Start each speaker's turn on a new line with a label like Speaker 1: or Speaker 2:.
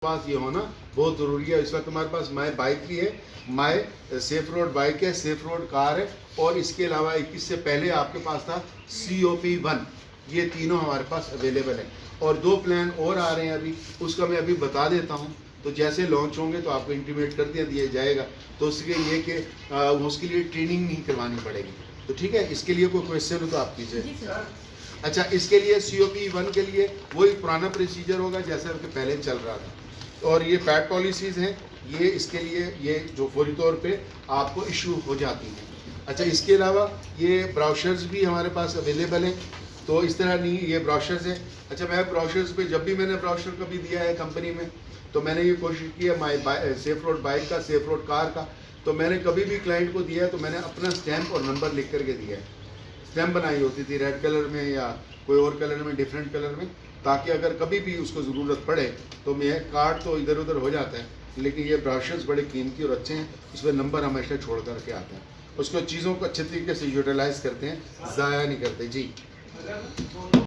Speaker 1: पास ये होना बहुत ज़रूरी है। इस वक्त हमारे पास माई बाइक भी है, माई सेफ रोड बाइक है, सेफ रोड कार है, और इसके अलावा 21 से पहले आपके पास था COP1। ये तीनों हमारे पास अवेलेबल है, और 2 प्लान और आ रहे हैं अभी, उसका मैं अभी बता देता हूँ। तो जैसे लॉन्च होंगे तो आपको इंटीमेट कर दिया जाएगा। तो उसके ये कि उसके लिए ट्रेनिंग नहीं करवानी पड़ेगी। तो ठीक है, इसके लिए कोई क्वेश्चन हो तो आप कीजिए। अच्छा, इसके लिए COP1 के लिए वही पुराना प्रोसीजर होगा जैसा कि पहले चल रहा था, और ये पैड पॉलिसीज़ हैं, ये इसके लिए ये जो फौरी तौर पे आपको इशू हो जाती हैं। अच्छा, इसके अलावा ये ब्राउशर्स भी हमारे पास अवेलेबल हैं। तो इस तरह नहीं, ये ब्राउशर्स हैं। अच्छा, मैं ब्राउशर्स पे जब भी मैंने ब्राउशर कभी दिया है कंपनी में, तो मैंने ये कोशिश की है माई सेफ रोड बाइक का, सेफ रोड कार का, तो मैंने कभी भी क्लाइंट को दिया है तो मैंने अपना स्टैम्प और नंबर लिख करके दिया है। स्टैम्प बनाई होती थी रेड कलर में या कोई और कलर में, डिफरेंट कलर में, ताकि अगर कभी भी उसको ज़रूरत पड़े तो मैं कार्ड तो इधर उधर हो जाता है, लेकिन ये ब्राउशर्स बड़े कीमती और अच्छे हैं, इसमें नंबर हमेशा छोड़ करके आता है। उसको चीज़ों को अच्छे तरीके से यूटिलाइज़ करते हैं, ज़ाया नहीं करते जी।